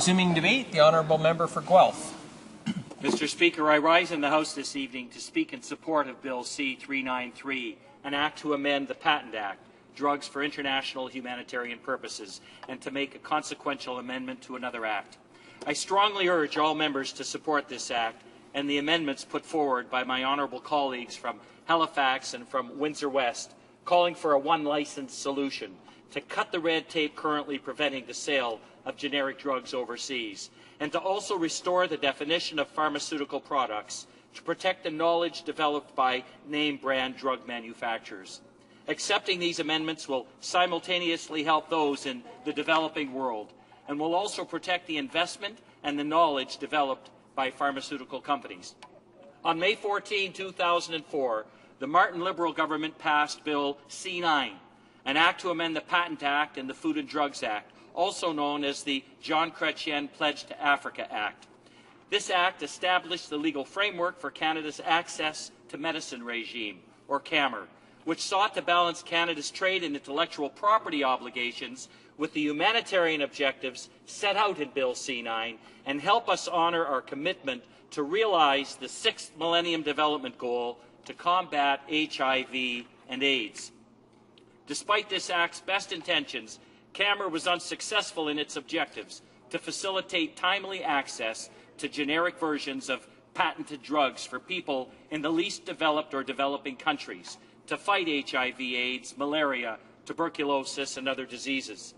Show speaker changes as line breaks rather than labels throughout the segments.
Resuming debate, the Honourable Member for Guelph.
Mr. Speaker, I rise in the House this evening to speak in support of Bill C-393, an act to amend the Patent Act, Drugs for International Humanitarian Purposes, and to make a consequential amendment to another act. I strongly urge all members to support this act and the amendments put forward by my honourable colleagues from Halifax and from Windsor West, calling for a one-license solution to cut the red tape currently preventing the sale of generic drugs overseas, and to also restore the definition of pharmaceutical products to protect the knowledge developed by name-brand drug manufacturers. Accepting these amendments will simultaneously help those in the developing world and will also protect the investment and the knowledge developed by pharmaceutical companies. On May 14, 2004, the Martin Liberal government passed Bill C-9, an act to amend the Patent Act and the Food and Drugs Act, also known as the John Chrétien Pledge to Africa Act. This act established the legal framework for Canada's Access to Medicine regime, or CAMR, which sought to balance Canada's trade and intellectual property obligations with the humanitarian objectives set out in Bill C-9 and help us honour our commitment to realize the 6th Millennium Development Goal to combat HIV and AIDS. Despite this act's best intentions, CAMR was unsuccessful in its objectives to facilitate timely access to generic versions of patented drugs for people in the least developed or developing countries to fight HIV, AIDS, malaria, tuberculosis, and other diseases.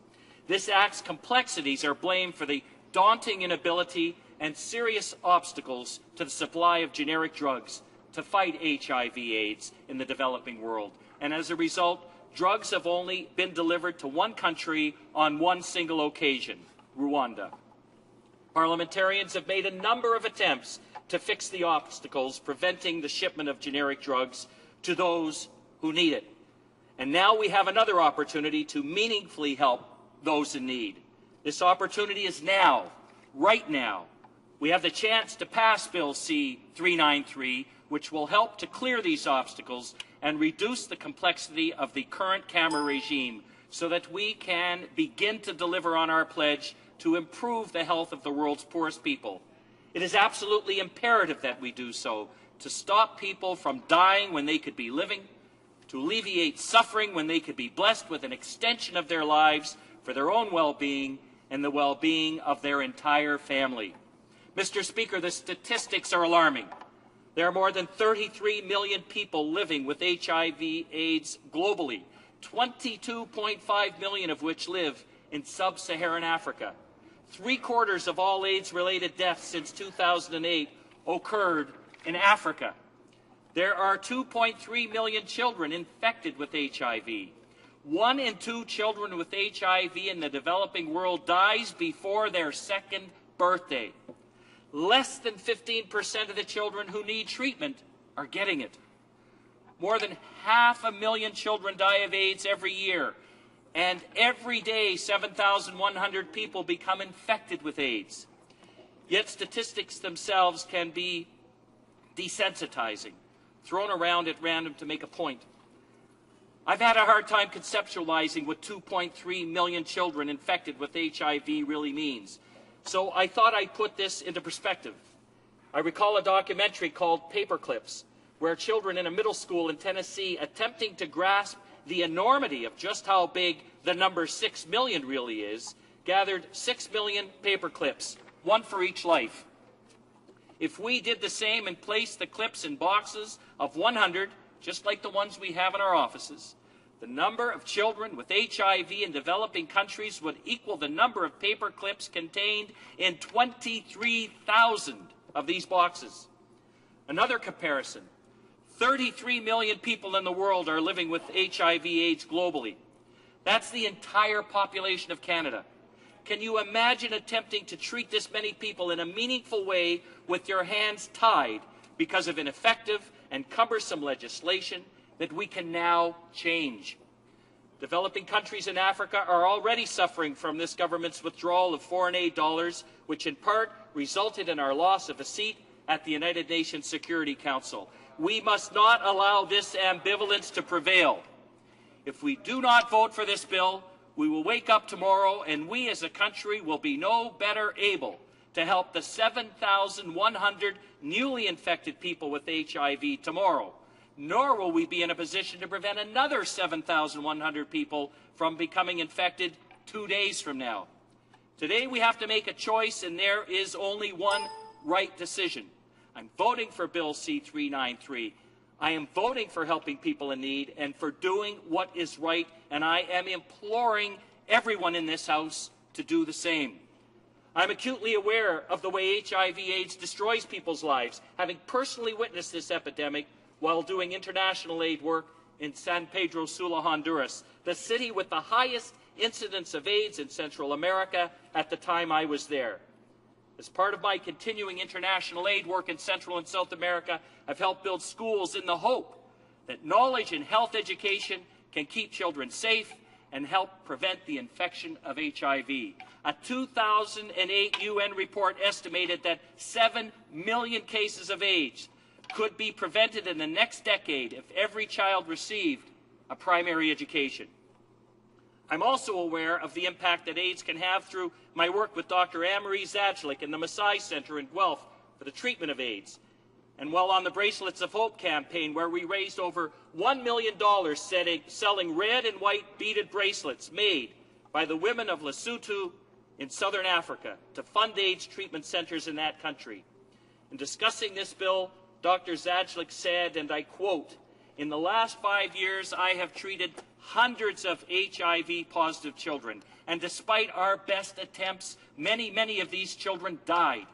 This act's complexities are blamed for the daunting inability and serious obstacles to the supply of generic drugs to fight HIV, AIDS in the developing world. And as a result, drugs have only been delivered to one country on one single occasion, Rwanda. Parliamentarians have made a number of attempts to fix the obstacles preventing the shipment of generic drugs to those who need it. And now we have another opportunity to meaningfully help those in need. This opportunity is now, right now. We have the chance to pass Bill C-393, which will help to clear these obstacles and reduce the complexity of the current CAMR regime so that we can begin to deliver on our pledge to improve the health of the world's poorest people. It is absolutely imperative that we do so, to stop people from dying when they could be living, to alleviate suffering when they could be blessed with an extension of their lives for their own well-being and the well-being of their entire family. Mr. Speaker, the statistics are alarming. There are more than 33 million people living with HIV/AIDS globally, 22.5 million of which live in sub-Saharan Africa. 3/4 of all AIDS-related deaths since 2008 occurred in Africa. There are 2.3 million children infected with HIV. 1 in 2 children with HIV in the developing world dies before their 2nd birthday. Less than 15% of the children who need treatment are getting it. More than 500,000 children die of AIDS every year, and every day 7,100 people become infected with AIDS. Yet statistics themselves can be desensitizing, thrown around at random to make a point. I've had a hard time conceptualizing what 2.3 million children infected with HIV really means. So I thought I'd put this into perspective. I recall a documentary called Paperclips, where children in a middle school in Tennessee, attempting to grasp the enormity of just how big the number 6 million really is, gathered 6 million paper clips, one for each life. If we did the same and placed the clips in boxes of 100, just like the ones we have in our offices, the number of children with HIV in developing countries would equal the number of paper clips contained in 23,000 of these boxes. Another comparison, 33 million people in the world are living with HIV/AIDS globally. That's the entire population of Canada. Can you imagine attempting to treat this many people in a meaningful way with your hands tied because of ineffective and cumbersome legislation that we can now change? Developing countries in Africa are already suffering from this government's withdrawal of foreign aid dollars, which in part resulted in our loss of a seat at the United Nations Security Council. We must not allow this ambivalence to prevail. If we do not vote for this bill, we will wake up tomorrow and we as a country will be no better able to help the 7,100 newly infected people with HIV tomorrow, nor will we be in a position to prevent another 7,100 people from becoming infected 2 days from now. Today we have to make a choice, and there is only one right decision. I'm voting for Bill C-393. I am voting for helping people in need and for doing what is right, and I am imploring everyone in this House to do the same. I'm acutely aware of the way HIV/AIDS destroys people's lives, having personally witnessed this epidemic while doing international aid work in San Pedro Sula, Honduras, the city with the highest incidence of AIDS in Central America at the time I was there. As part of my continuing international aid work in Central and South America, I've helped build schools in the hope that knowledge and health education can keep children safe and help prevent the infection of HIV. A 2008 UN report estimated that 7 million cases of AIDS could be prevented in the next decade if every child received a primary education. I'm also aware of the impact that AIDS can have through my work with Dr. Anne-Marie Zadjlik in the Maasai Center in Guelph for the treatment of AIDS, and while on the Bracelets of Hope campaign, where we raised over $1 million selling red and white beaded bracelets made by the women of Lesotho in southern Africa to fund AIDS treatment centers in that country. In discussing this bill, Dr. Zadjlik said, and I quote, "In the last 5 years, I have treated hundreds of HIV-positive children, and despite our best attempts, many of these children died.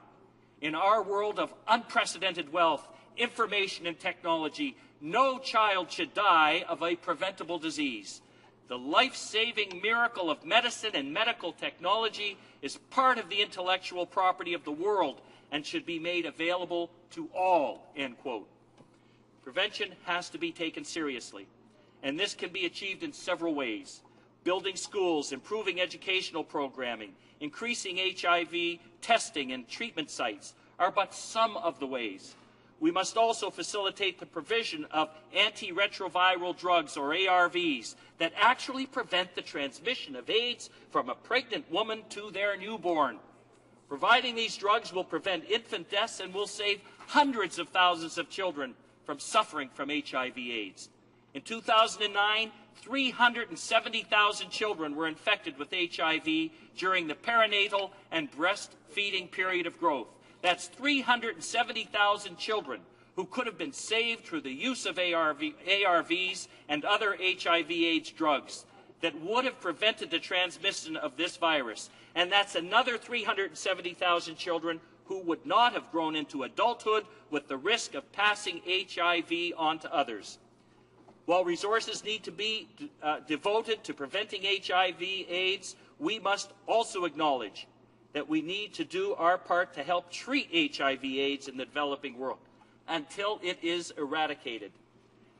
In our world of unprecedented wealth, information, and technology, no child should die of a preventable disease. The life-saving miracle of medicine and medical technology is part of the intellectual property of the world and should be made available to all," end quote. Prevention has to be taken seriously, and this can be achieved in several ways. Building schools, improving educational programming, increasing HIV testing and treatment sites are but some of the ways. We must also facilitate the provision of antiretroviral drugs, or ARVs, that actually prevent the transmission of AIDS from a pregnant woman to their newborn. Providing these drugs will prevent infant deaths and will save hundreds of thousands of children from suffering from HIV/AIDS. In 2009, 370,000 children were infected with HIV during the perinatal and breastfeeding period of growth. That's 370,000 children who could have been saved through the use of ARVs and other HIV/AIDS drugs that would have prevented the transmission of this virus. And that's another 370,000 children who would not have grown into adulthood with the risk of passing HIV on to others. While resources need to be devoted to preventing HIV/AIDS, we must also acknowledge that we need to do our part to help treat HIV/AIDS in the developing world until it is eradicated.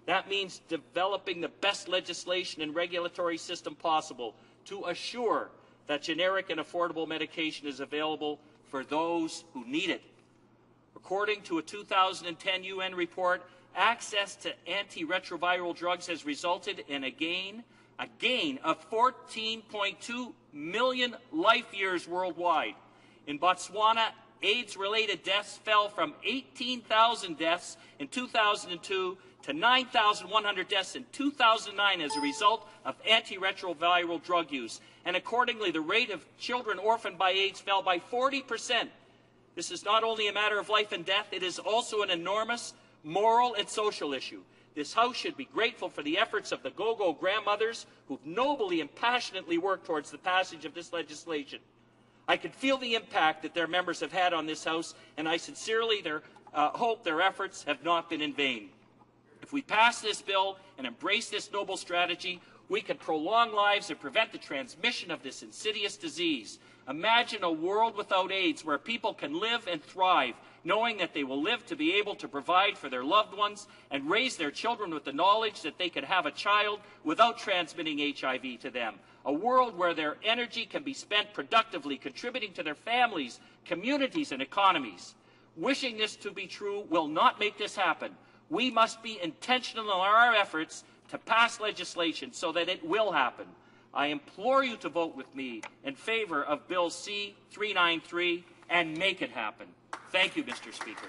That means developing the best legislation and regulatory system possible to assure that generic and affordable medication is available for those who need it. According to a 2010 UN report, access to antiretroviral drugs has resulted in a gain of 14.2 million life years worldwide. In Botswana, AIDS-related deaths fell from 18,000 deaths in 2002 to 9,100 deaths in 2009 as a result of antiretroviral drug use. And accordingly, the rate of children orphaned by AIDS fell by 40%. This is not only a matter of life and death, it is also an enormous moral and social issue. This House should be grateful for the efforts of the Go-Go grandmothers who've nobly and passionately worked towards the passage of this legislation. I can feel the impact that their members have had on this House, and I sincerely hope their efforts have not been in vain. If we pass this bill and embrace this noble strategy, we can prolong lives and prevent the transmission of this insidious disease. Imagine a world without AIDS where people can live and thrive, knowing that they will live to be able to provide for their loved ones and raise their children with the knowledge that they could have a child without transmitting HIV to them. A world where their energy can be spent productively, contributing to their families, communities, and economies. Wishing this to be true will not make this happen. We must be intentional in our efforts to pass legislation so that it will happen. I implore you to vote with me in favor of Bill C-393 and make it happen. Thank you, Mr. Speaker.